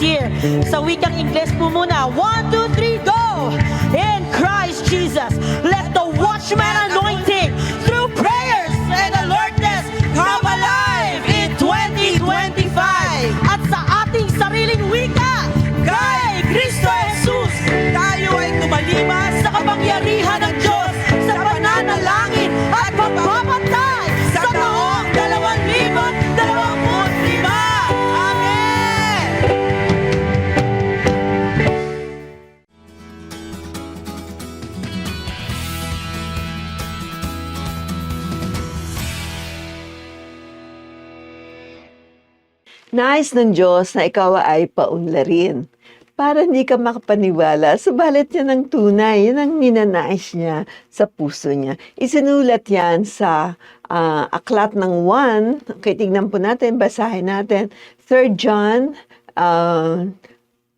year. Sa wikang Ingles po muna. 1, 2, 3, go! In Christ Jesus, let the watchman anointing through prayers and alertness come alive in 2025. At sa ating sariling wika, kay Kristo Jesus, tayo ay tumalima sa kapangyarihan ng Diyos sa pananalangin at pagbabantay sa taong 2025. Amen! Nais ng Diyos na ikaw ay paunlarin para hindi ka makapaniwala, subalit yan ang tunay, yan ang ninanais niya sa puso niya. Isinulat yan sa aklat ng 1. Okay, tignan po natin, basahin natin. 3 John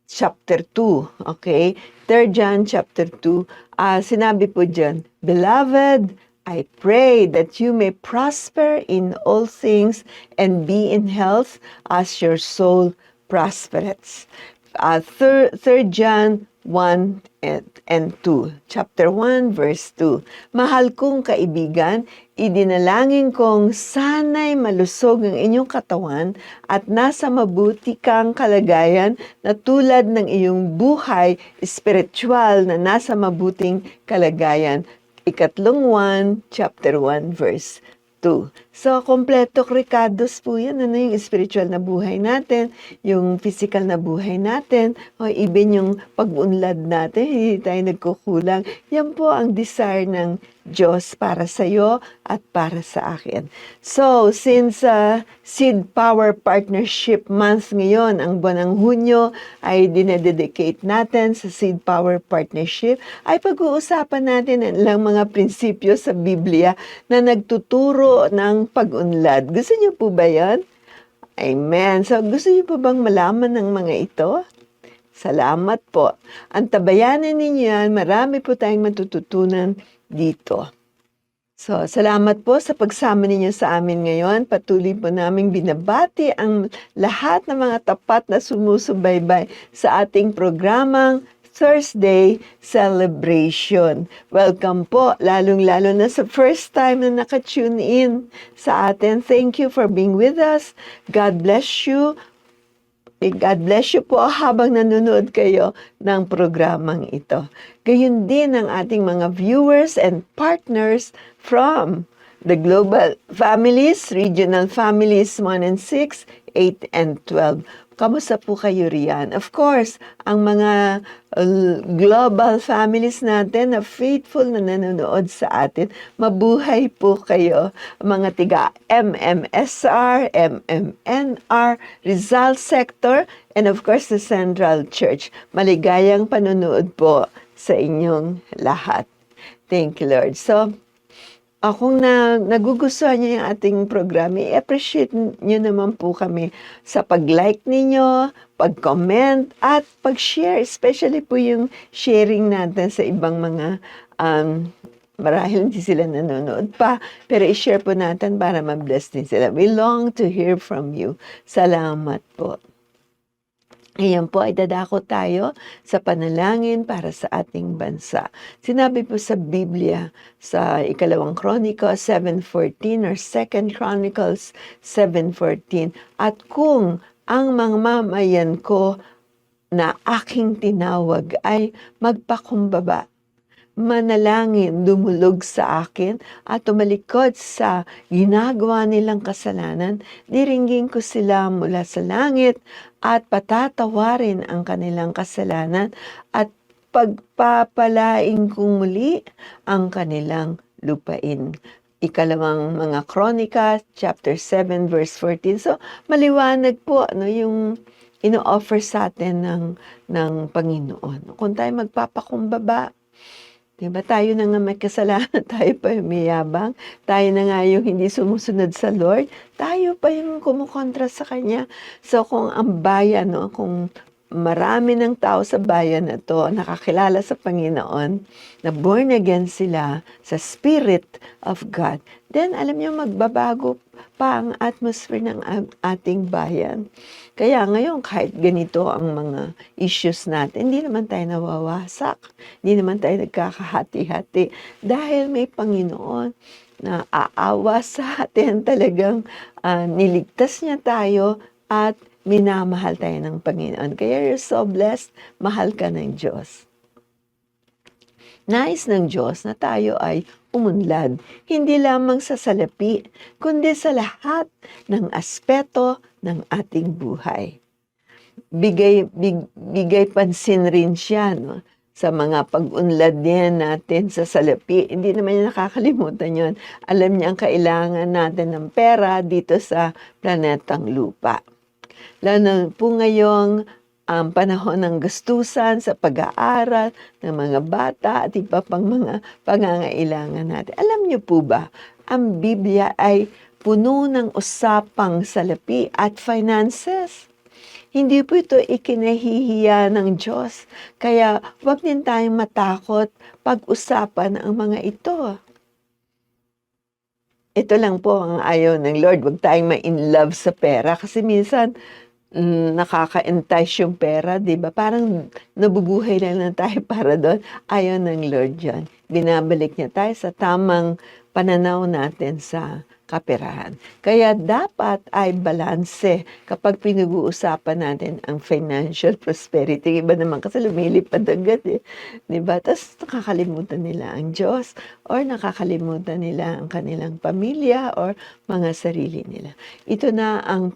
chapter 2. Okay, 3 John chapter 2. Sinabi po dyan, Beloved, I pray that you may prosper in all things and be in health as your soul prospereth. 3 John 1 and 2. Chapter 1, verse 2. Mahal kong kaibigan, idinalangin kong sana'y malusog ang inyong katawan at nasa mabuti kang kalagayan na tulad ng iyong buhay espiritual na nasa mabuting kalagayan. Ikatlong 1, chapter 1, verse 2. So, kompleto rekados po yan. Ano yung spiritual na buhay natin, yung physical na buhay natin, o even yung pag-unlad natin, hindi tayo nagkukulang. Yan po ang desire ng Diyos para sa iyo at para sa akin. So, since Seed Power Partnership Month ngayon, ang buwan ng Hunyo ay dinededicate natin sa Seed Power Partnership, ay pag-uusapan natin ang ilang mga prinsipyo sa Biblia na nagtuturo ng pag-unlad. Gusto niyo po ba yan? Amen. So, gusto niyo po bang malaman ng mga ito? Salamat po. Ang tabayanan ninyo yan, marami po tayong matututunan dito. So, salamat po sa pagsama ninyo sa amin ngayon. Patuloy po naming binabati ang lahat ng mga tapat na sumusubaybay sa ating programang Thursday Celebration. Welcome po, lalong-lalo na sa first time na naka-tune in sa atin. Thank you for being with us. God bless you. God bless you po habang nanonood kayo ng programang ito. Gayun din ang ating mga viewers and partners from the global families, regional families 1 and 6, 8 and 12. Kamusta po kayo riyan? Of course, ang mga global families natin na faithful na nanonood sa atin, mabuhay po kayo. Mga tiga MMSR, MMNR, Rizal Sector, and of course the Central Church. Maligayang panonood po sa inyong lahat. Thank you, Lord. So, kung nagugustuhan niyo yung ating program, i-appreciate niyo naman po kami sa pag-like ninyo, pag-comment, at pag-share. Especially po yung sharing natin sa ibang mga, marahil hindi sila nanonood pa, pero i-share po natin para ma-bless din sila. We long to hear from you. Salamat po. Ngayon po ay dadako tayo sa panalangin para sa ating bansa. Sinabi po sa Biblia sa ikalawang Chronicles 7:14 or 2 Chronicles 7:14, at kung ang mga mamayan ko na aking tinawag ay magpakumbaba, manalangin, dumulog sa akin at tumalikod sa ginagawa nilang kasalanan, diringgin ko sila mula sa langit at patatawarin ang kanilang kasalanan at pagpapalaing kong muli ang kanilang lupain. Ikalawang mga Kronika, chapter 7, verse 14. So, maliwanag po yung ino-offer sa atin ng Panginoon. Kung tayo magpapakumbaba, diba, tayo na nga may kasalanan, tayo pa yung mayabang, tayo na nga yung hindi sumusunod sa Lord, tayo pa yung kumukontra sa Kanya. So kung ang bayan, kung marami ng tao sa bayan na to nakakilala sa Panginoon, na born again sila sa Spirit of God, then alam niyo magbabago pa ang atmosphere ng ating bayan. Kaya ngayon kahit ganito ang mga issues natin, hindi naman tayo nawawasak, hindi naman tayo nagkakahati-hati dahil may Panginoon na aawa sa atin, talagang niligtas niya tayo at minamahal tayo ng Panginoon. Kaya you're so blessed, mahal ka ng Diyos. Nais ng Diyos na tayo ay umunlad, hindi lamang sa salapi, kundi sa lahat ng aspeto ng ating buhay. Bigay pansin rin siya, no? Sa mga pag-unlad niya natin sa salapi. Hindi naman niya nakakalimutan yon. Alam niya ang kailangan natin ng pera dito sa planetang lupa. Lalo po ngayong panahon ng gastusan sa pag-aaral ng mga bata at iba pang mga pangangailangan natin. Alam niyo po ba, ang Biblia ay puno ng usapang salapi at finances. Hindi po ito ikinahihiya ng Diyos. Kaya huwag din tayong matakot pag-usapan ang mga ito. Ito lang po ang ayaw ng Lord. Huwag tayong ma-in love sa pera. Kasi minsan, nakaka-entice yung pera, di ba? Parang nabubuhay na lang tayo para doon. Ayaw ng Lord yan. Binabalik niya tayo sa tamang pananaw natin sa kaperahan. Kaya dapat ay balanse kapag pinag-uusapan natin ang financial prosperity. Iba naman kasi lumilipad agad eh. Diba? Tapos nakakalimutan nila ang Diyos or nakakalimutan nila ang kanilang pamilya or mga sarili nila. Ito na ang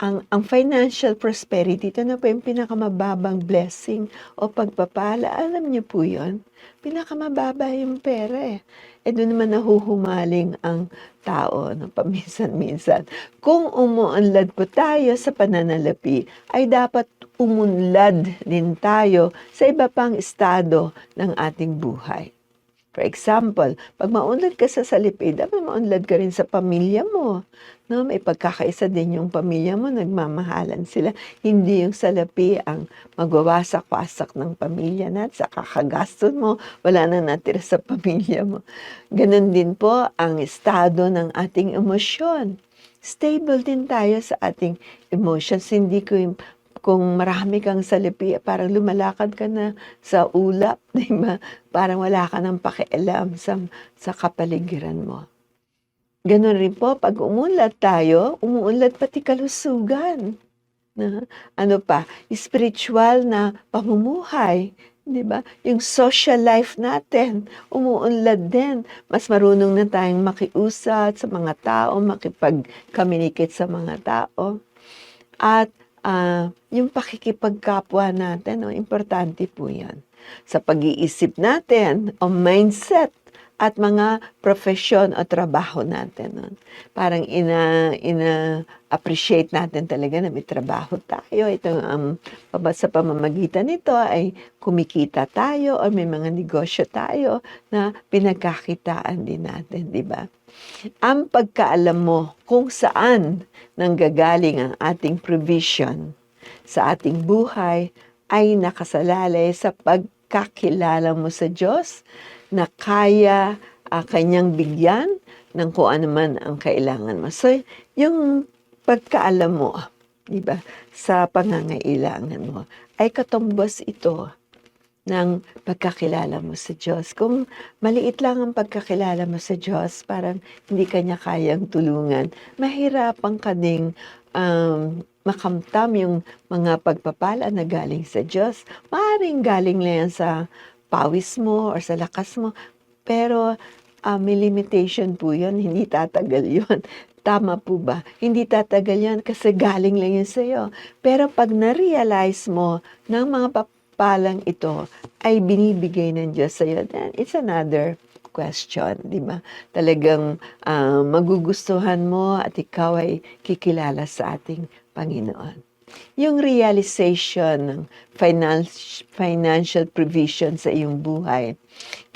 ang financial prosperity, ito na po yung pinakamababang blessing o pagpapala. Alam niyo po yun? Pinakamababa yung pera eh. Doon naman nahuhumaling ang tao no, paminsan-minsan. Kung umuunlad po tayo sa pananalapi, ay dapat umunlad din tayo sa iba pang estado ng ating buhay. For example, pag maunlad ka sa salapi, dapat maunlad ka rin sa pamilya mo. No, may pagkakaisa din yung pamilya mo, nagmamahalan sila. Hindi yung salapi ang magwawasak-wasak ng pamilya na sa kakagastos mo, wala na natira sa pamilya mo. Ganon din po ang estado ng ating emosyon. Stable din tayo sa ating emotions. Hindi ko kung marami kang salapi, parang lumalakad ka na sa ulap, di ba? Parang wala ka ng pakialam sa kapaligiran mo. Ganon rin po, pag umuunlad tayo, umuunlad pati kalusugan. Ano pa? Spiritual na pamumuhay. Di ba? Yung social life natin, umuunlad din. Mas marunong na tayong makiusap sa mga tao, makipag-communicate sa mga tao. At yung pakikipagkapwa natin, importante po yan. Sa pag-iisip natin, o mindset, at mga profesyon o trabaho natin. Parang ina-appreciate natin talaga na may trabaho tayo. Ito sa pamamagitan nito ay kumikita tayo o may mga negosyo tayo na pinagkakitaan din natin, di ba? Ang pagkaalam mo kung saan nanggagaling ang ating provision sa ating buhay ay nakasalalay sa pagkakilala mo sa Diyos na kaya kanyang bigyan ng kung ano man ang kailangan mo. So, yung pagkaalam mo, di ba, sa pangangailangan mo, ay katumbas ito ng pagkakilala mo sa Diyos. Kung maliit lang ang pagkakilala mo sa Diyos, parang hindi kanya kayang tulungan, mahirapan ka ding makamtam yung mga pagpapala na galing sa Diyos. Maaaring galing lang yan sa pawis mo or sa lakas mo, pero may limitation po yun, hindi tatagal yun. Tama po ba? Hindi tatagal yan kasi galing lang yun sa'yo. Pero pag na-realize mo ng mga papalang ito ay binibigay ng Diyos sa'yo, then it's another question, di ba? Talagang magugustuhan mo at ikaw ay kikilala sa ating Panginoon. Yung realization ng financial provision sa iyong buhay,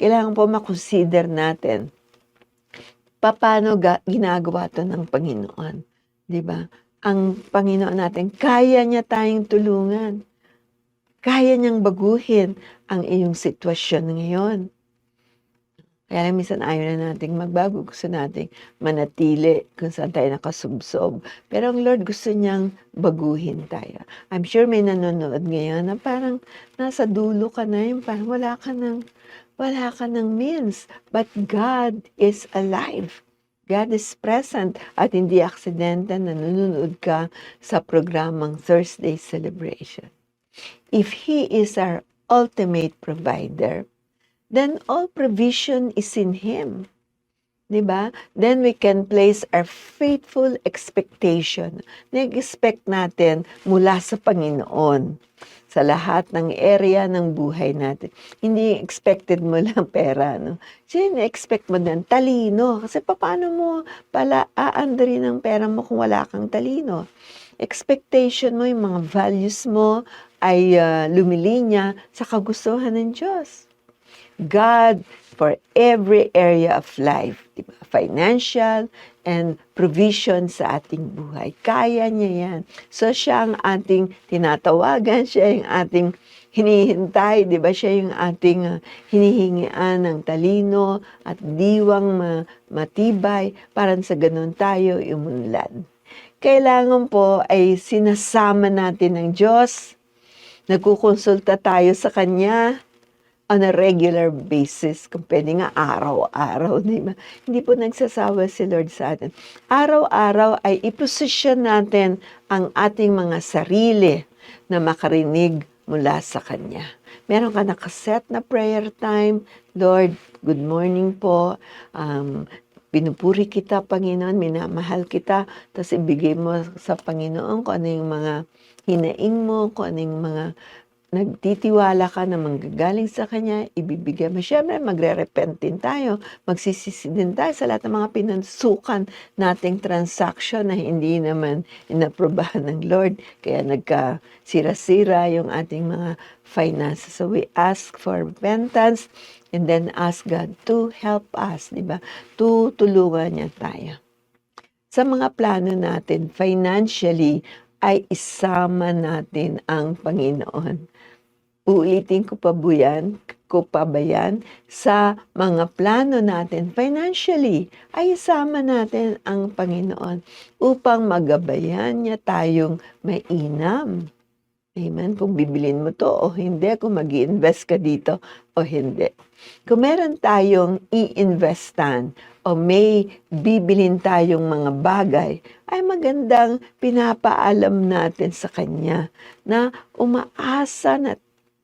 kailangan po makonsider natin paano ginagawa ito ng Panginoon. Di ba? ang Panginoon natin, kaya niya tayong tulungan. Kaya niyang baguhin ang iyong sitwasyon ngayon. Kaya lang minsan ayaw na nating magbago. Gusto nating manatili kung saan tayo nakasubsob. Pero ang Lord gusto niyang baguhin tayo. I'm sure may nanonood ngayon na parang nasa dulo ka na, yung parang wala ka ng means. But God is alive. God is present at hindi aksidente na nanonood ka sa programang Thursday Celebration. If He is our ultimate provider, then all provision is in Him. Diba? Then we can place our faithful expectation. Nag-expect natin mula sa Panginoon sa lahat ng area ng buhay natin. Hindi expected mo lang pera, no? Kasi expect mo din talino. Kasi paano mo pala aandarin ng pera mo kung wala kang talino? Expectation mo, yung mga values mo ay lumilinya sa kagustuhan ng Diyos. God for every area of life, diba? Financial and provision sa ating buhay. Kaya niya yan. So siya ang ating tinatawagan, siya yung ating hinihintay, di ba? Siya yung ating hinihingian ng talino at diwang matibay para sa ganun tayo umunlad. Kailangan po ay sinasama natin ng Diyos, nagkukonsulta tayo sa Kanya, on a regular basis, kung pwede nga araw-araw, di ba? Hindi po nagsasawa si Lord sa atin. Araw-araw ay iposisyon natin ang ating mga sarili na makarinig mula sa Kanya. Meron ka nakaset na prayer time, Lord, good morning po, pinupuri kita, Panginoon, minamahal kita, tapos ibigay mo sa Panginoon kung ano yung mga hinaing mo, kung ano yung mga nagtitiwala ka na manggagaling sa Kanya, ibibigay mo. Siyempre, magre-repent din tayo, magsisisi din tayo sa lahat ng mga pinansukan nating transaction na hindi naman inaprobahan ng Lord. Kaya nagkasira-sira yung ating mga finances. So we ask for repentance and then ask God to help us, di ba? Tutulungan niya tayo. Sa mga plano natin, financially, ay isama natin ang Panginoon. Uulitin ko pa ba yan? Sa mga plano natin financially, ay isama natin ang Panginoon upang magabayan niya tayong mainam. Amen? Kung bibilin mo to o hindi, kung mag-i-invest ka dito o hindi. Kung meron tayong i-investan o may bibilin tayong mga bagay, ay magandang pinapaalam natin sa Kanya na umaasa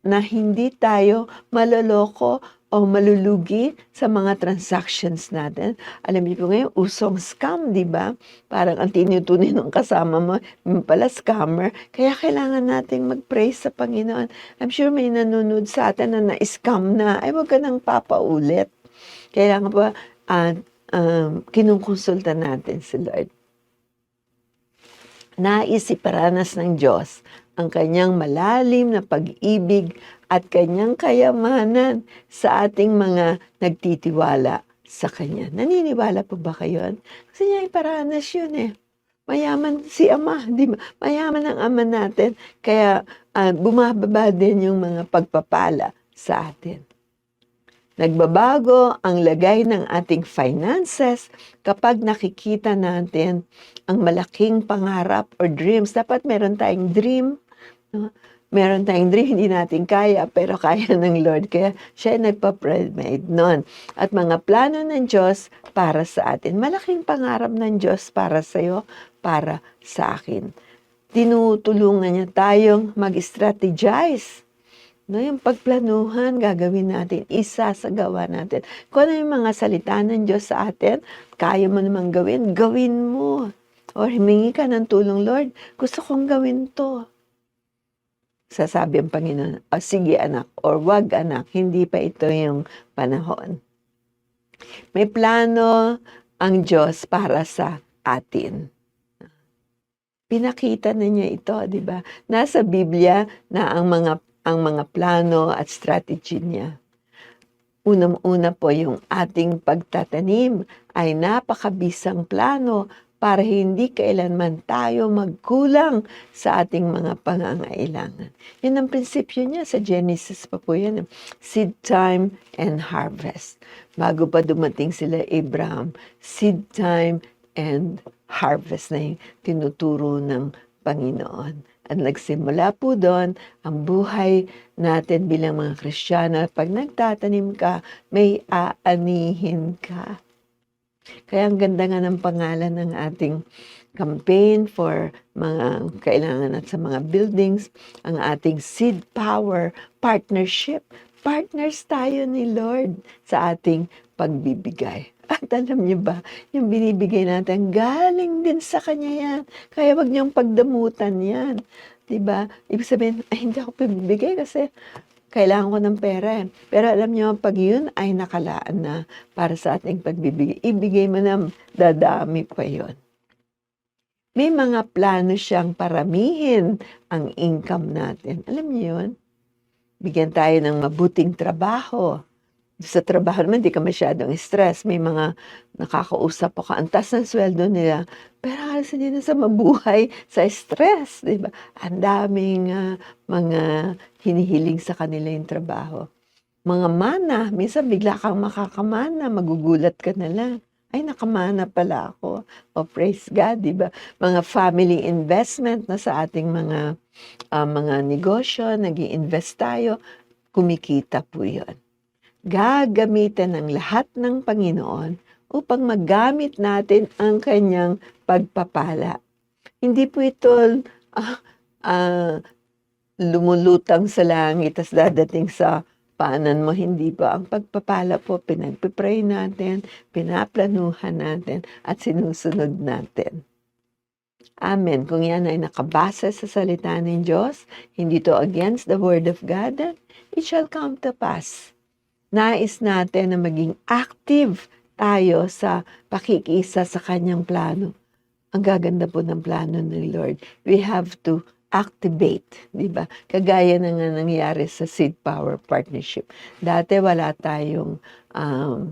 na hindi tayo maloloko o malulugi sa mga transactions natin. Alam niyo po ngayon, usong scam, di ba? Parang ang tinutunin ng kasama mo, yung pala scammer. Kaya kailangan nating mag-pray sa Panginoon. I'm sure may nanonood sa atin na na-scam na. Ay, huwag ka nang papaulit. Kailangan pa kinukonsulta natin si Lord. Nais iparanas ng Diyos ang kanyang malalim na pag-ibig at kanyang kayamanan sa ating mga nagtitiwala sa Kanya. Naniniwala po ba kayo? Kasi niya iparanas yun eh. Mayaman si Ama, di ba? Mayaman ang Ama natin. Kaya bumababa din yung mga pagpapala sa atin. Nagbabago ang lagay ng ating finances kapag nakikita natin ang malaking pangarap or dreams. Dapat meron tayong dream. No? Meron tayong dream, hindi natin kaya, pero kaya ng Lord. Kaya siya nagpa-provide nun. At mga plano ng Diyos para sa atin. Malaking pangarap ng Diyos para sa'yo, para sa akin. Tinutulungan niya tayong mag-strategize. No, yung pagplanuhan, gagawin natin, isasagawa natin. Kung ano yung mga salita ng Diyos sa atin, kaya mo namang gawin, gawin mo. Or humingi ka ng tulong, Lord, gusto kong gawin to. Sasabi ang Panginoon, o sige anak, or wag anak, hindi pa ito yung panahon. May plano ang Diyos para sa atin. Pinakita na niya ito, di ba? Nasa Biblia na ang mga plano at strategy niya. Unang-una po yung ating pagtatanim ay napakabisang plano para hindi kailanman tayo magkulang sa ating mga pangangailangan. Yun ang prinsipyo niya sa Genesis pa po yan. Seed time and harvest. Bago pa dumating sila Abraham, seed time and harvest na yung tinuturo ng Panginoon. At nagsimula po doon ang buhay natin bilang mga Kristiyano. Pag nagtatanim ka, may aanihin ka. Kaya ang ganda nga ng pangalan ng ating campaign for mga kailangan at sa mga buildings, ang ating Seed Power Partnership. Partners tayo ni Lord sa ating pagbibigay. At alam niyo ba, yung binibigay natin, galing din sa Kanya yan. Kaya wag niyong pagdamutan yan. Diba? Ibig sabihin, ay hindi ako pibigay kasi kailangan ko ng pera. Pero alam niyo, pag yun ay nakalaan na para sa ating pagbibigay, ibigay mo na, dadami pa yun. May mga plano siyang paramihin ang income natin. Alam niyo yun? Bigyan tayo ng mabuting trabaho. Sa trabaho naman, di ka masyadong stress. May mga nakakausap ako, ang taas ng sweldo nila. Pero halos hindi na sa mabuhay, sa stress. Diba? Ang daming mga hinihiling sa kanila yung trabaho. Mga mana, minsan bigla kang makakamana, magugulat ka na lang. Ay, nakamana pala ako. O praise God, diba? Mga family investment na sa ating mga negosyo, nag-i-invest tayo, kumikita po yun. Gagamitan ng lahat ng Panginoon upang magamit natin ang kanyang pagpapala. Hindi po ito lumulutang sa langit at dadating sa paanan mo. Hindi po. Ang pagpapala po, pinagpipray natin, pinaplanuhan natin, at sinusunod natin. Amen. Kung yan ay nakabasa sa salita ng Diyos, hindi to against the word of God, then it shall come to pass. Nais natin na maging active tayo sa pakikisa sa kanyang plano. Ang gaganda po ng plano ng Lord. We have to activate, di ba? Kagaya na nga nangyari sa Seed Power Partnership. Dati wala tayong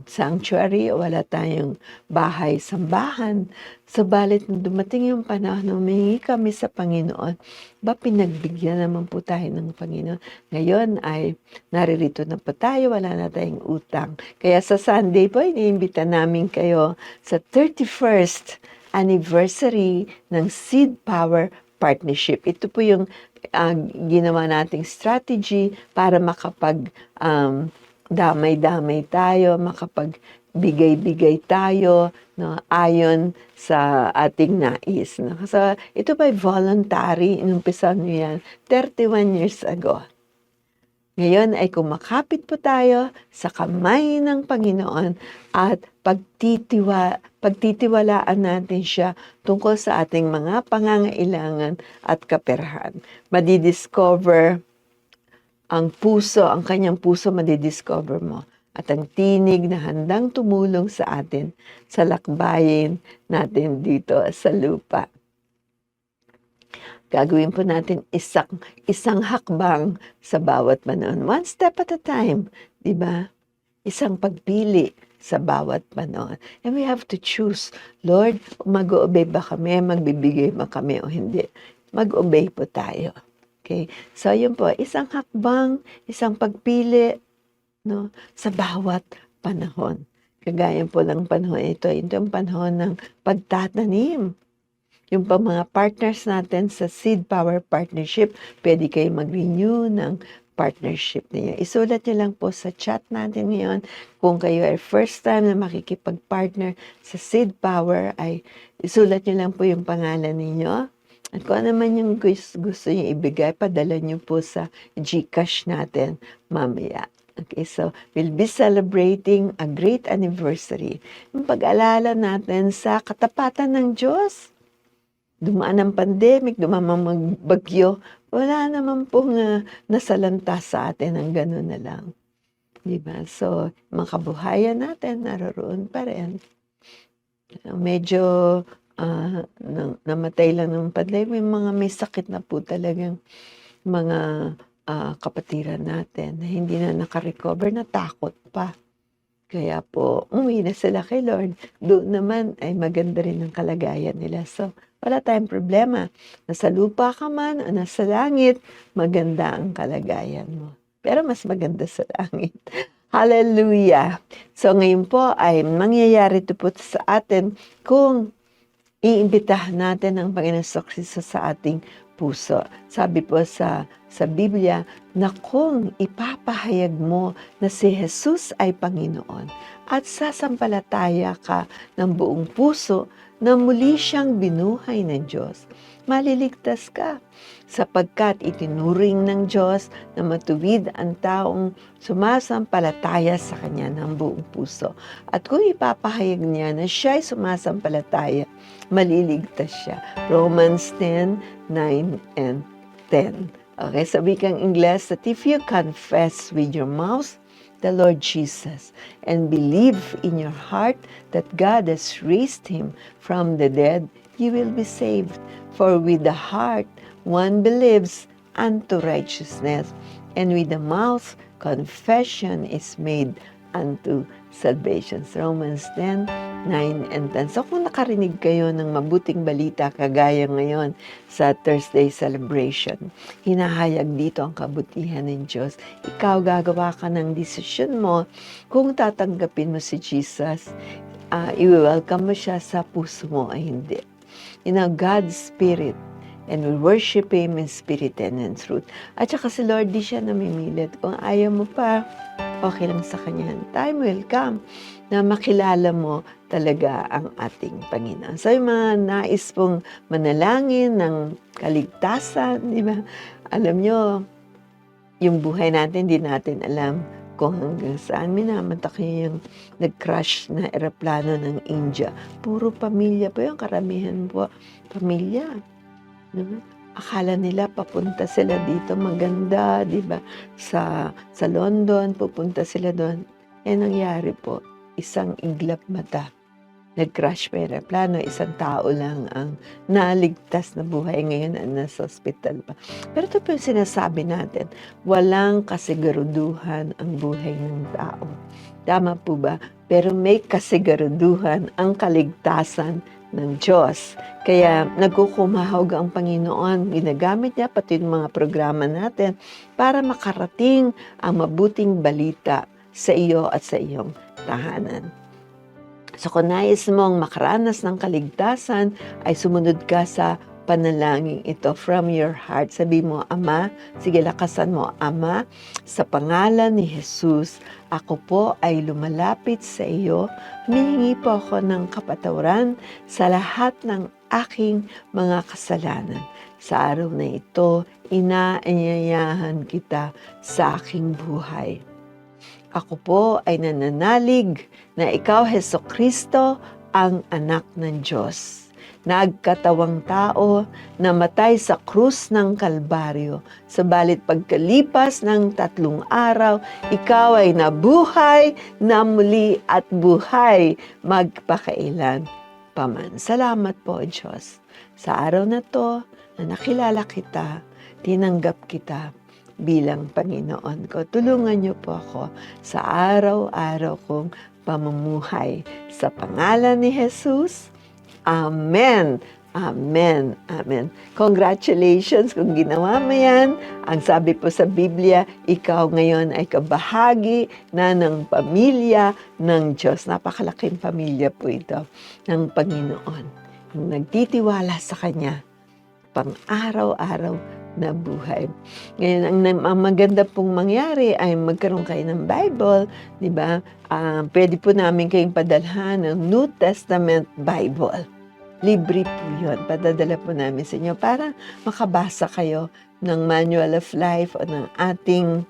sanctuary, wala tayong bahay, sambahan. Subalit nung dumating yung panahon na humingi kami sa Panginoon, pinagbigyan naman po tayo ng Panginoon. Ngayon ay naririto na po tayo, wala na tayong utang. Kaya sa Sunday po, iniimbita namin kayo sa 31st anniversary ng Seed Power Partnership. Ito po yung ginawa nating strategy para makapag damay-damay tayo, makapagbigay-bigay tayo, no, ayon sa ating nais. No? So, ito ba'y voluntary? Inumpisa nyo yan 31 years ago. Ngayon ay kumakapit po tayo sa kamay ng Panginoon at pagtitiwalaan natin siya tungkol sa ating mga pangangailangan at kaperahan. Madidiscover ang puso, ang kanyang puso madidiscover mo. At ang tinig na handang tumulong sa atin sa lakbayin natin dito sa lupa. Gagawin po natin isang hakbang sa bawat panahon. One step at a time, di ba? Isang pagpili sa bawat panahon. And we have to choose, Lord, mag-obey ba kami, magbibigay ba kami o hindi? Mag-obey po tayo. Okay? So, yun po, isang hakbang, isang pagpili, no, sa bawat panahon. Kagaya po ng panahon ito yung panahon ng pagtatanim. Yung pa mga partners natin sa Seed Power Partnership, pwede kayo mag-renew ng partnership niyo. Isulat niyo lang po sa chat natin ngayon. Kung kayo ay first time na makikipag-partner sa Seed Power, ay isulat niyo lang po yung pangalan ninyo. At kung ano man yung gusto niyo ibigay, padala niyo po sa GCash natin mamaya. Okay, so we'll be celebrating a great anniversary. Yung pag-alala natin sa katapatan ng Diyos. Dumaan ang pandemic, dumaan ang bagyo, wala naman pong nasalanta sa atin ang gano'n na lang. Diba? So, mga kabuhayan natin, naroon pa rin. Medyo namatay lang ng pandemic, may sakit na po talagang mga kapatiran natin na hindi na nakarecover, natakot pa. Kaya po, umuwi na sila kay Lord. Doon naman ay maganda rin ang kalagayan nila. So, wala tayong problema. Nasa lupa ka man o nasa langit, maganda ang kalagayan mo. Pero mas maganda sa langit. Hallelujah! So, ngayon po ay mangyayari ito po sa atin kung iimbitahan natin ang Panginoon Kristo sa ating puso. Sabi po sa Biblia na kung ipapahayag mo na si Jesus ay Panginoon at sasampalataya ka ng buong puso na muli siyang binuhay ng Diyos, maliligtas ka sapagkat itinuring ng Diyos na matuwid ang taong sumasampalataya sa Kanya ng buong puso. At kung ipapahayag niya na siya ay sumasampalataya, maliligtas siya. Romans 10:9 and 10. Okay, sabi kang Ingles that if you confess with your mouth the Lord Jesus and believe in your heart that God has raised Him from the dead, you will be saved. For with the heart one believes unto righteousness, and with the mouth confession is made unto salvation. Romans 10:9 and 10. So kung nakarinig kayo ng mabuting balita kagaya ngayon sa Thursday celebration, hinahayag dito ang kabutihan ng Diyos. Ikaw gagawa ka ng desisyon mo kung tatanggapin mo si Jesus, i-welcome mo siya sa puso mo ay hindi. God's Spirit, and we worship Him in spirit and in truth. At saka si Lord, di siya namimilit. Kung ayaw mo pa, okay lang sa Kanya. Time will come na makilala mo talaga ang ating Panginoon. So yung mga nais pong manalangin ng kaligtasan, di ba? Alam nyo, yung buhay natin, di natin alam kung hanggang saan. Minamata ko yung nag-crash na eroplano ng India. Puro pamilya po yung karamihan po. Pamilya. Diba? Akala nila papunta sila dito maganda, di ba? Sa London, pupunta sila doon. Nangyari po, isang iglap mata. Nag-crash pa yung aeroplano, isang tao lang ang naligtas na buhay ngayon na nasa hospital pa. Pero ito po yung sinasabi natin, walang kasiguruduhan ang buhay ng tao. Tama po ba? Pero may kasiguruduhan ang kaligtasan ng Diyos. Kaya nagkukumahog ang Panginoon, ginagamit niya pati yung mga programa natin para makarating ang mabuting balita sa iyo at sa iyong tahanan. So kung nais mong makaranas ng kaligtasan, ay sumunod ka sa panalangin ito from your heart. Sabi mo, Ama, sige lakasan mo, Ama, sa pangalan ni Jesus, ako po ay lumalapit sa iyo. Humihingi po ako ng kapatawaran sa lahat ng aking mga kasalanan. Sa araw na ito, inaanyayahan kita sa aking buhay. Ako po ay nananalig na ikaw, Hesukristo, ang anak ng Diyos. Nagkatawang tao, namatay sa krus ng Kalbaryo. Sabalit pagkalipas ng 3 araw, ikaw ay nabuhay na muli at buhay magpakailan paman. Salamat po, Diyos. Sa araw na to, na nakilala kita, tinanggap kita bilang Panginoon ko. Tulungan niyo po ako sa araw-araw kong pamumuhay. Sa pangalan ni Jesus, Amen. Amen. Amen. Congratulations kung ginawa mo yan. Ang sabi po sa Biblia, ikaw ngayon ay kabahagi na ng pamilya ng Diyos. Napakalaking pamilya po ito ng Panginoon. Yung nagtitiwala sa Kanya, pang araw-araw na buhay. Ngayon, ang maganda pong mangyari ay magkaroon kayo ng Bible, di ba? Pwede po namin kayong padalhan ng New Testament Bible. Libre po yun. Padadala po namin sa inyo para makabasa kayo ng Manual of Life o ng ating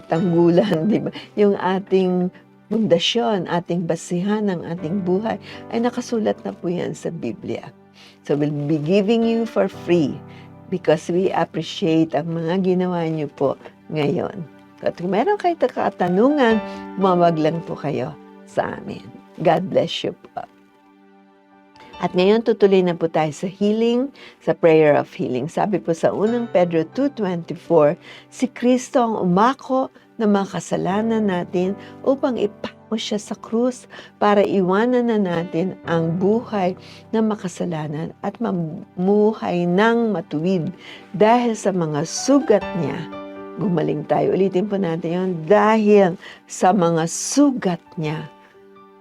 tanggulan, di ba? Yung ating pundasyon, ating basihan ng ating buhay ay nakasulat na po yan sa Biblia. So we'll be giving you for free because we appreciate ang mga ginawa niyo po ngayon. At kung meron kayo katanungan, mawag lang po kayo sa amin. God bless you po. At ngayon tutuloy na po tayo sa healing, sa prayer of healing. Sabi po sa unang Pedro 2:24, si Kristo ang umako ng mga kasalanan natin upang ipako siya sa krus para iwanan na natin ang buhay na makasalanan at mamuhay ng matuwid. Dahil sa mga sugat niya, gumaling tayo. Ulitin po natin yun. Dahil sa mga sugat niya,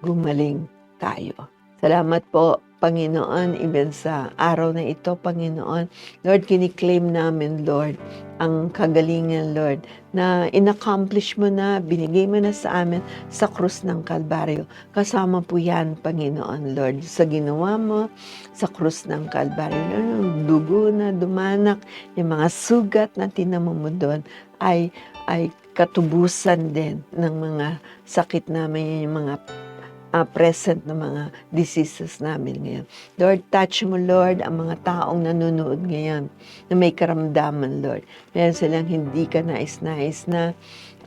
gumaling tayo. Salamat po, Panginoon, even sa araw na ito, Panginoon. Lord, kiniklaim namin, Lord, ang kagalingan, Lord, na inaccomplish mo na, binigay mo na sa amin sa krus ng Kalbaryo. Kasama po yan, Panginoon, Lord, sa ginawa mo sa krus ng Kalbaryo. Lord, yung dugo na dumanak, yung mga sugat na tinamo mo doon, ay katubusan din ng mga sakit namin, yung mga present na mga diseases namin ngayon. Lord, touch mo, Lord, ang mga taong nanonood ngayon na may karamdaman, Lord. Meron silang hindi ka nais-nais na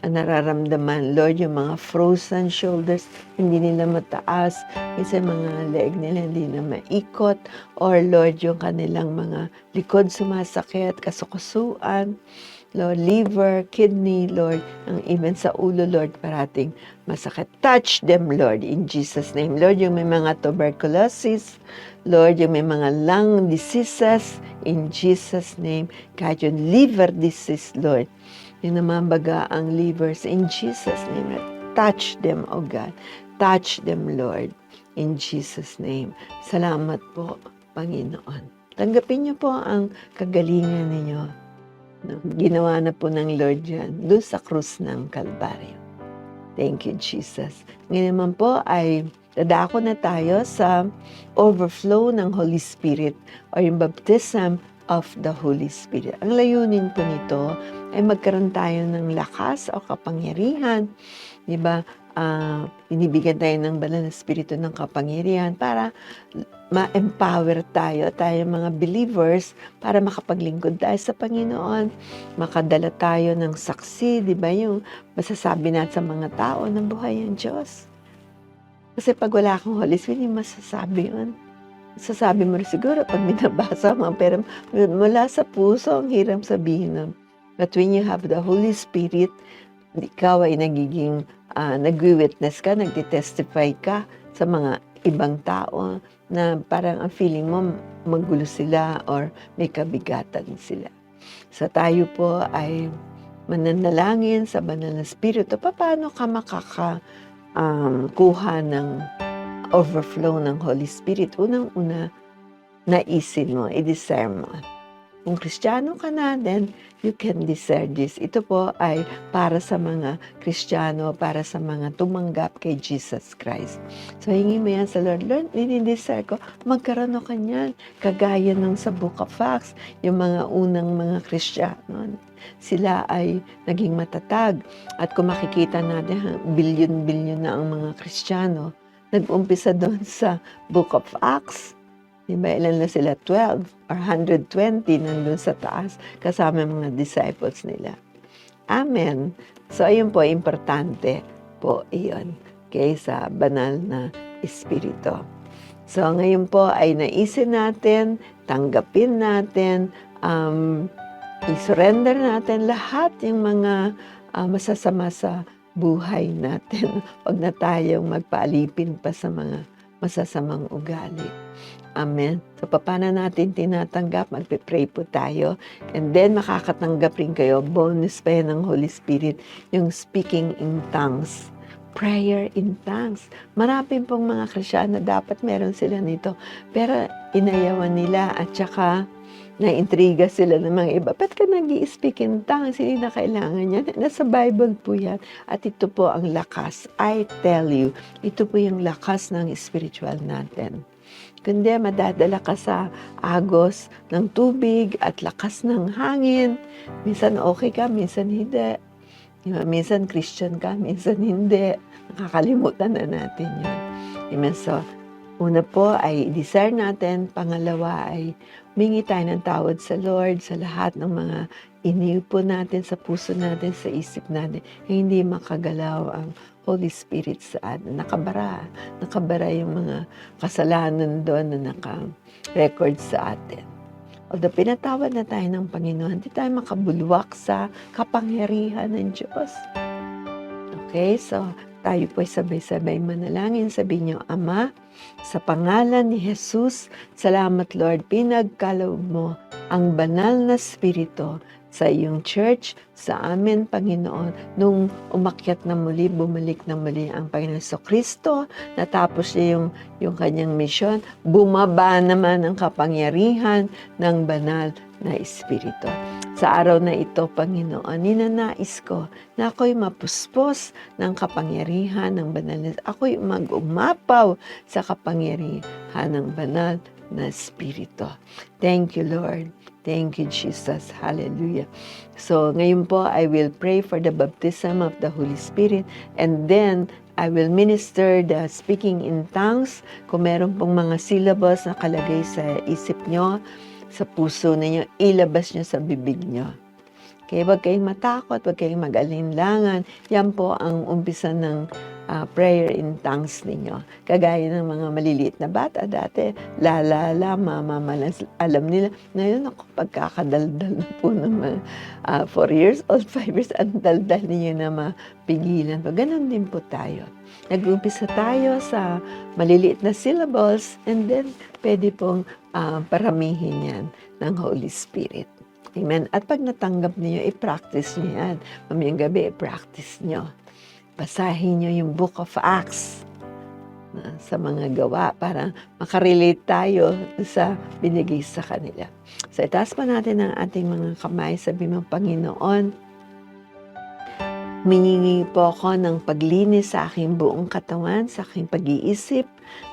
nararamdaman, Lord, yung mga frozen shoulders, hindi nila mataas, kasi mga leg nila hindi na maikot, or Lord, yung kanilang mga likod sumasakit, kasukusuan, Lord, liver, kidney, Lord, ang even sa ulo, Lord, parating masakit. Touch them, Lord, in Jesus' name. Lord, yung may mga tuberculosis, Lord, yung may mga lung diseases, in Jesus' name. Kahit yung liver disease, Lord, yung namambaga ang livers, in Jesus' name. Touch them, O God. Touch them, Lord, in Jesus' name. Salamat po, Panginoon. Tanggapin niyo po ang kagalingan ninyo. Ginawa na po ng Lord yan doon sa krus ng Kalbaryo. Thank you, Jesus. Ngayon naman po ay dadako na tayo sa overflow ng Holy Spirit o yung baptism of the Holy Spirit. Ang layunin po nito ay magkaroon tayo ng lakas o kapangyarihan. Diba? Binibigyan tayo ng banal na espiritu ng kapangyarihan para ma-empower tayo mga believers para makapaglingkod tayo sa Panginoon, makadala tayo ng saksi, di ba, yung masasabi natin sa mga tao na buhay ang Diyos. Kasi pag wala kang Holy Spirit, hindi masasabi yun. Masasabi mo rin siguro pag binabasa mo, pero mula sa puso, ang hirap sabihin nun. But when you have the Holy Spirit, ikaw ay nagiging nag-witness ka, nagtitestify ka sa mga ibang tao na parang ang feeling mo magulo sila or may kabigatan sila. So tayo po ay mananalangin sa banal na espiritu. Paano ka kuha ng overflow ng Holy Spirit? Unang-una, naisin mo, i-desire mo. Kung Kristiyano ka na, then you can desire this. Ito po ay para sa mga Kristiyano, para sa mga tumanggap kay Jesus Christ. So, hingi mo yan sa Lord. Lord, nini-desire ko, magkaroon ako kanyan. Kagaya ng sa Book of Acts, yung mga unang mga Kristiyano. Sila ay naging matatag. At kung makikita natin, bilyon-bilyon na ang mga Kristiyano. Nag-umpisa doon sa Book of Acts. Diba, ilan na sila? 12 or 120 nandun sa taas kasama mga disciples nila. Amen. So, ayun po, importante po iyon. Okay, sa banal na espiritu. So, ngayon po ay naisin natin, tanggapin natin, i-surrender natin lahat yung mga masasama sa buhay natin. Huwag na tayong magpaalipin pa sa mga masasamang ugali. Amen. So, paano natin tinatanggap? Magpe-pray po tayo. And then, makakatanggap rin kayo. Bonus pa yan ng Holy Spirit. Yung speaking in tongues. Prayer in tongues. Marami pong mga Kristiyano dapat meron sila nito. Pero, inayawan nila at saka naintriga sila ng mga iba. Ba't ka nag-i-speak in tongues? Hindi na kailangan yan. Nasa Bible po yan. At ito po ang lakas. I tell you, ito po yung lakas ng spiritual natin. Kundi madadala ka sa agos ng tubig at lakas ng hangin. Minsan okay ka, minsan hindi. Minsan Christian ka, minsan hindi. Nakakalimutan na natin yun. Amen. So, una po ay desire natin. Pangalawa ay humingi tayo ng tawad sa Lord sa lahat ng mga iniupo natin sa puso natin, sa isip natin. Hindi makagalaw ang Holy Spirit sa atin. Nakabara yung mga kasalanan doon na naka-record sa atin. Although pinatawad na tayo ng Panginoon, hindi tayo makabulwak sa kapangyarihan ng Diyos. Okay, so tayo po sabay-sabay manalangin. Sabihin niyo, Ama, sa pangalan ni Jesus, salamat Lord, pinagkaloob mo ang banal na spirito sa iyong church, sa amin, Panginoon, nung umakyat na muli, bumalik na muli ang Panginoon Kristo, natapos niya yung kanyang misyon, bumaba naman ang kapangyarihan ng banal na espiritu. Sa araw na ito, Panginoon, ninanais ko na ako'y mapuspos ng kapangyarihan ng banal na, ako'y mag-umapaw sa kapangyarihan ng banal na espiritu. Thank you, Lord. Thank you, Jesus. Hallelujah. So, ngayon po, I will pray for the baptism of the Holy Spirit, and then I will minister the speaking in tongues. Kung meron pong mga syllables na kalagay sa isip nyo, sa puso ninyo, ilabas nyo sa bibig nyo. Kaya huwag kayong matakot, huwag kayong mag-alinlangan. Yan po ang umpisa ng prayer in tongues ninyo. Kagaya ng mga maliliit na bata dati, la, mama, alam nila. Ngayon ako, pagkakadaldal na po ng mga 4 years old, 5 years, ang daldal ninyo na mapigilan. Ganon din po tayo. Nag-umpisa tayo sa maliliit na syllables, and then pwede pong paramihin yan ng Holy Spirit. Amen. At pag natanggap niyo, i-practice niyo yan. Mamayang gabi, i-practice niyo. Basahin niyo yung Book of Acts sa mga gawa para makarelate tayo sa binigay sa kanila. So itaas pa natin ang ating mga kamay. Sabi mo, Panginoon, humihingi po ako ng paglinis sa aking buong katawan, sa aking pag-iisip,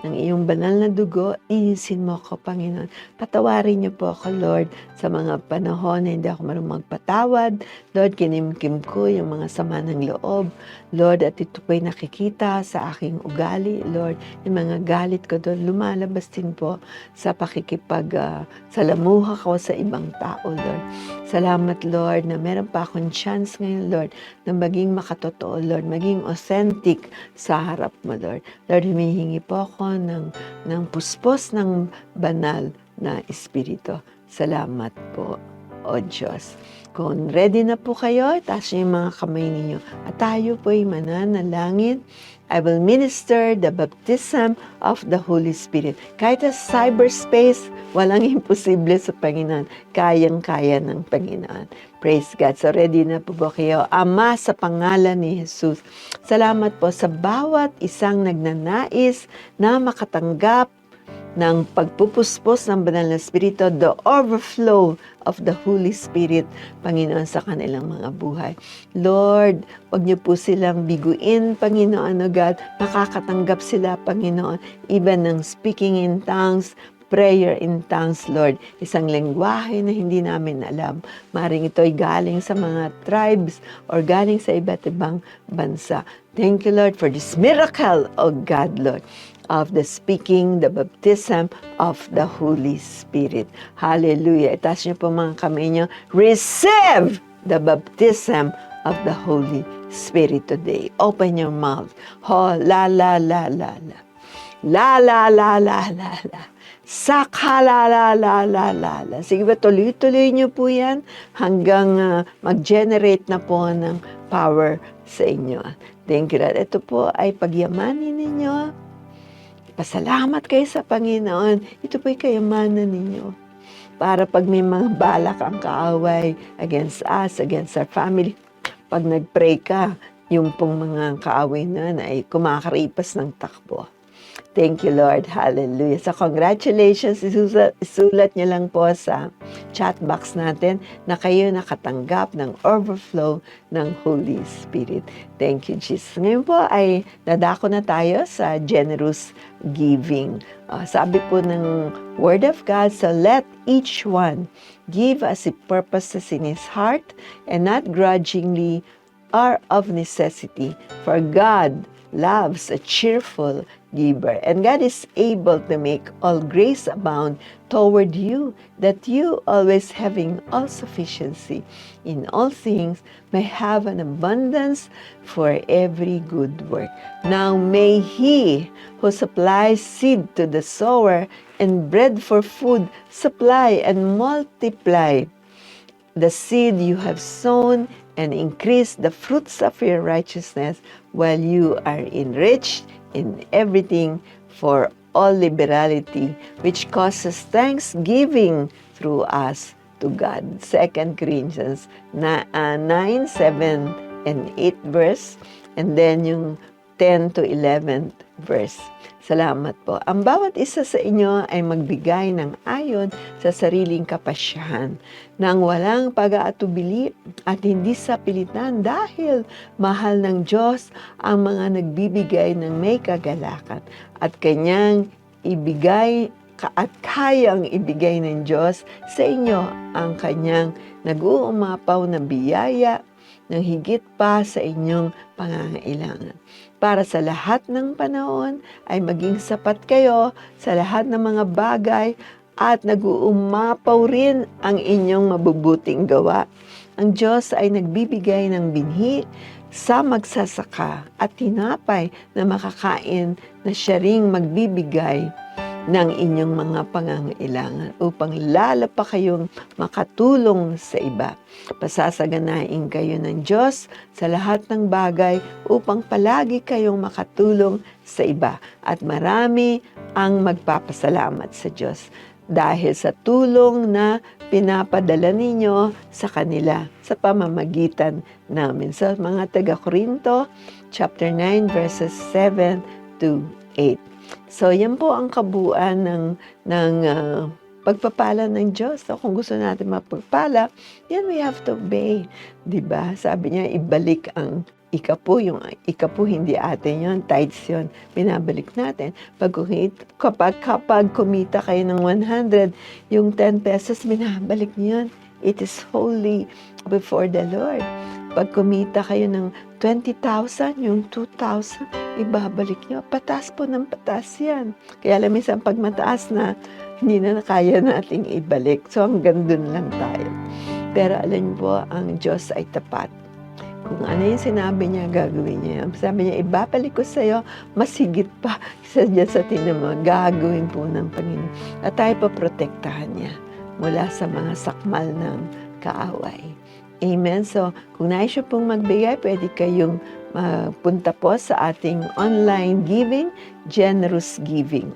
ng iyong banal na dugo, inisin mo ako, Panginoon. Patawarin niyo po ako, Lord, sa mga panahon na hindi ako marunong magpatawad. Lord, kinimkim ko yung mga sama ng loob. Lord, at ito po'y nakikita sa aking ugali. Lord, yung mga galit ko doon, lumalabas din po sa salamuha ko sa ibang tao, Lord. Salamat, Lord, na meron pa akong chance ngayon, Lord, na maging makatotoo, Lord, maging authentic sa harap mo, Lord. Lord, humihingi po ako ng puspos ng banal na espiritu. Salamat po, O Diyos. Kung ready na po kayo, taas niyo yung mga kamay ninyo. At tayo po'y mananalangin. I will minister the baptism of the Holy Spirit. Kahit sa cyberspace, walang imposible sa Panginoon. Kayang-kaya ng Panginoon. Praise God. So ready na po ba kayo? Ama, sa pangalan ni Jesus, salamat po sa bawat isang nagnanais na makatanggap ng pagpupuspos ng banal na Espiritu, the overflow of the Holy Spirit, Panginoon, sa kanilang mga buhay. Lord, wag niyo po silang biguin, Panginoon, O God, nakakatanggap sila, Panginoon, even ng speaking in tongues, prayer in tongues, Lord. Isang lengguwahe na hindi namin alam. Maring ito'y galing sa mga tribes or galing sa iba't ibang bansa. Thank you, Lord, for this miracle, O God, Lord, of the speaking, the baptism of the Holy Spirit. Hallelujah. Itaas niyo po mga kamay niyo. Receive the baptism of the Holy Spirit today. Open your mouth. Ho, la, la, la, la, la. La, la, la, la, la, la. Saka, la, la, la, la, la, la. Sige ba, tuloy-tuloy niyo po yan hanggang mag-generate na po ng power sa inyo. Thank you, Lord. Ito po ay pagyamanin ninyo. Pasalamat kayo sa Panginoon. Ito po'y kayamanan ninyo. Para pag may mga balak ang kaaway against us, against our family, pag nag-pray ka, yung pong mga kaaway na ay kumakaripas ng takbo. Thank you, Lord. Hallelujah. So, congratulations. Isulat niyo lang po sa chat box natin na kayo nakatanggap ng overflow ng Holy Spirit. Thank you, Jesus. Ngayon po ay nadako na tayo sa generous giving. Sabi po ng Word of God, so let each one give as he purposes in his heart and not grudgingly or of necessity, for God loves a cheerful giver. And God is able to make all grace abound toward you, that you, always having all sufficiency in all things, may have an abundance for every good work. Now may He who supplies seed to the sower and bread for food supply and multiply the seed you have sown and increase the fruits of your righteousness, while you are enriched in everything for all liberality, which causes thanksgiving through us to God. 2 Corinthians 9, 7, and 8 verse, and then yung 10 to 11 verse. Salamat po. Ang bawat isa sa inyo ay magbigay ng ayon sa sariling kapasyahan, nang walang pag-aatubili at hindi sa pilitan, dahil mahal ng Diyos ang mga nagbibigay ng may kagalakan, at Kanyang ibigay at kayang ibigay ng Diyos sa inyo ang Kanyang nag-uumapaw na biyaya ng higit pa sa inyong pangangailangan, para sa lahat ng panahon ay maging sapat kayo sa lahat ng mga bagay, at nag-uumapaw rin ang inyong mabubuting gawa. Ang Diyos ay nagbibigay ng binhi sa magsasaka at tinapay na makakain, na siya ring magbibigay ng inyong mga pangangailangan, upang lalo pa kayong makatulong sa iba. Pasasaganain kayo ng Diyos sa lahat ng bagay, upang palagi kayong makatulong sa iba, at marami ang magpapasalamat sa Diyos dahil sa tulong na pinapadala ninyo sa kanila sa pamamagitan namin. Sa mga taga-Korinto, chapter 9, verses 7 to 8. So, yan po ang kabuuan ng pagpapala ng Diyos. So, kung gusto natin mapagpala, yan we have to obey. Diba? Sabi niya, ibalik ang ikapu. Yung ikapu, hindi atin yun. Tithes yun. Binabalik natin. Kapag kumita kayo ng 100, yung 10 pesos, binabalik niyo yun. It is holy before the Lord. Pag kumita kayo ng 20,000, yung 2,000, ibabalik nyo. Patas po ng patas yan. Kaya alam, minsan pag mataas na, hindi na kaya nating ibalik. So hanggang dun lang tayo. Pero alam po, ang Diyos ay tapat. Kung ano yung sinabi niya, gagawin niya. Sabi niya, ibabalik ko sa'yo, mas higit pa sa tinan mo, gagawin po ng Panginoon. At tayo pa protektahan niya mula sa mga sakmal ng kaaway. Amen. So, kung nais siya pong magbigay, pwede kayong punta po sa ating online giving, generous giving.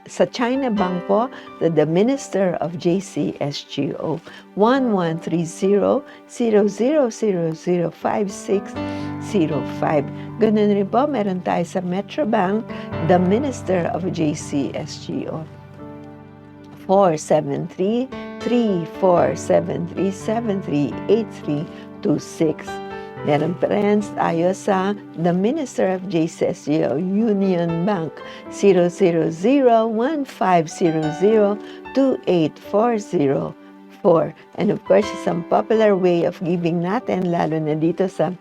Sa China Bank po, the Minister of JCSGO, 1130-00005605. Ganun rin po, meron tayo sa Metro Bank, the Minister of JCSGO, 473-3473-738326. Meron friends tayo sa the Minister of JCSGO, Union Bank, 000-1500-2840. And of course, isang popular way of giving natin, lalo na dito sa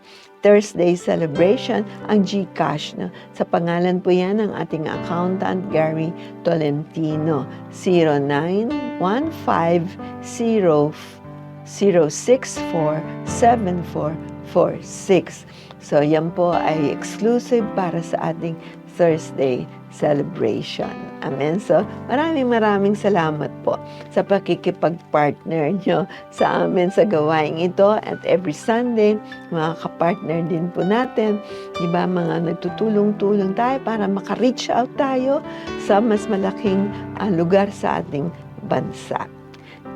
Thursday celebration, ang GCash. No? Sa pangalan po yan ng ating accountant, Gary Tolentino, 0915-064-7446. So yan po ay exclusive para sa ating Thursday celebration. Amen. So, maraming salamat po sa pakikipag-partner nyo sa amin sa gawain ito. At every Sunday, mga kapartner din po natin, di ba, mga nagtutulong-tulong tayo para maka-reach out tayo sa mas malaking lugar sa ating bansa.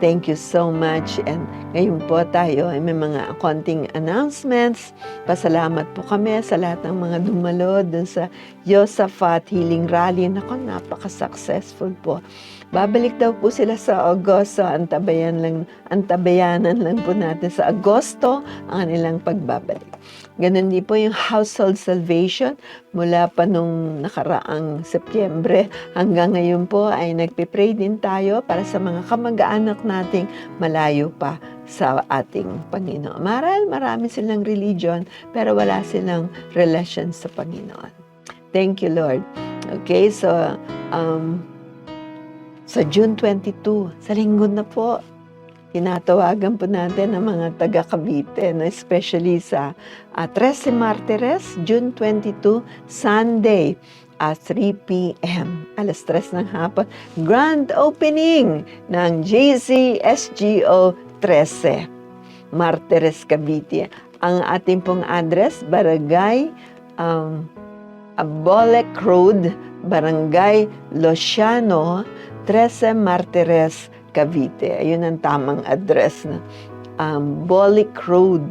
Thank you so much. And ngayon po tayo ay may mga konting announcements. Pasalamat po kami sa lahat ng mga dumalo dun sa Yosafat Healing Rally. Naku, napaka-successful po. Babalik daw po sila sa Agosto. Antabayanan lang po natin sa Agosto ang kanilang pagbabalik. Ganun din po yung household salvation mula pa nung nakaraang Setyembre hanggang ngayon po ay nagpipray din tayo para sa mga kamag-anak nating malayo pa sa ating Panginoon. Marami silang religion pero wala silang relasyon sa Panginoon. Thank you, Lord. Okay, so sa June 22, sa linggo na po, tinatawagan po natin ang mga taga Cavite, no? Especially sa 13 Martires, June 22, Sunday, 3 p.m. Alas 3 ng hapon, grand opening ng JCSGO 13, Martires, Cavite. Ang ating pong address, Barangay Abolec Road, Barangay Losiano, 13 Martires, Cavite. Ayun ang tamang address na. Bolic Road,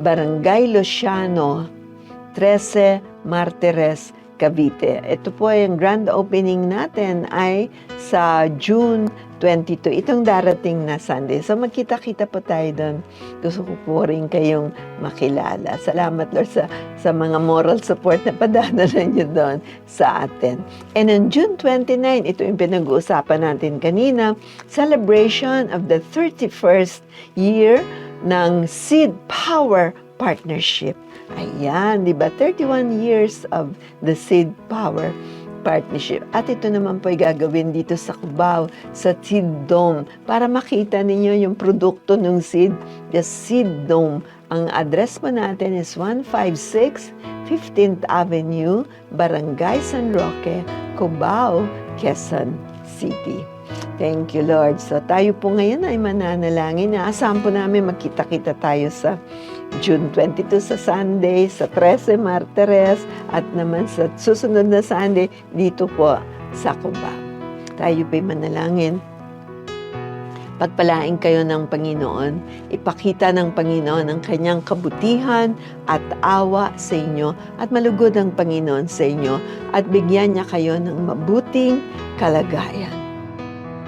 Barangay Losiano, 13 Martires, Cavite. Ito po yung grand opening natin ay sa June 22. Itong darating na Sunday. So magkita-kita po tayo doon. Gusto ko po rin kayong makilala. Salamat Lord sa mga moral support na padadala niyo doon sa atin. And on June 29, ito yung pinag-uusapan natin kanina, celebration of the 31st year ng Seed Power Partnership. Ayan, di ba? 31 years of the Seed Power Partnership. At ito naman po ay gagawin dito sa Cubao, sa Seed Dome, para makita ninyo yung produkto ng seed, the Seed Dome. Ang address po natin is 156 15th Avenue, Barangay San Roque, Cubao, Quezon City. Thank you, Lord. So tayo po ngayon ay mananalangin. Naasahan po namin magkita-kita tayo sa June 22 sa Sunday, sa 13 Martires, at naman sa susunod na Sunday dito po sa Cubao. Tayo po'y manalangin. Pagpalain kayo ng Panginoon, ipakita ng Panginoon ang kanyang kabutihan at awa sa inyo, at malugod ang Panginoon sa inyo, at bigyan niya kayo ng mabuting kalagayan.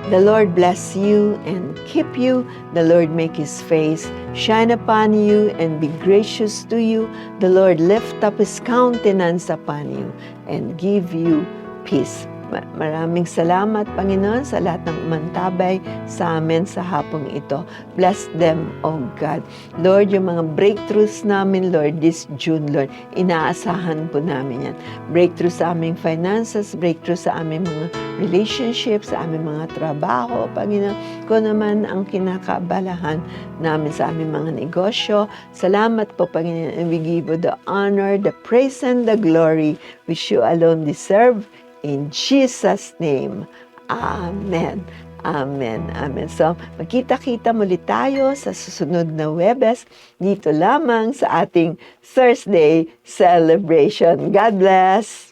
The Lord bless you and keep you. The Lord make His face shine upon you and be gracious to you. The Lord lift up His countenance upon you and give you peace. Maraming salamat, Panginoon, sa lahat ng umantabay sa amin sa hapong ito. Bless them, O God. Lord, yung mga breakthroughs namin, Lord, this June, Lord, inaasahan po namin yan. Breakthrough sa aming finances, breakthrough sa aming mga relationships, sa aming mga trabaho, Panginoon. Kung naman ang kinakabalahan namin sa aming mga negosyo, salamat po, Panginoon, and we give you the honor, the praise, and the glory which you alone deserve. In Jesus' name, Amen. Amen. Amen. So, magkita-kita muli tayo sa susunod na Huwebes dito lamang sa ating Thursday celebration. God bless.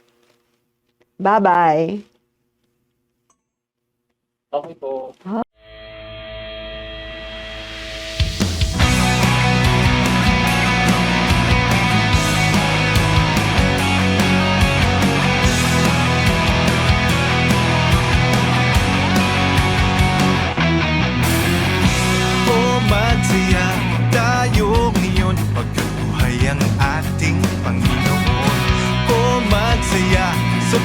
Bye-bye. Okay po.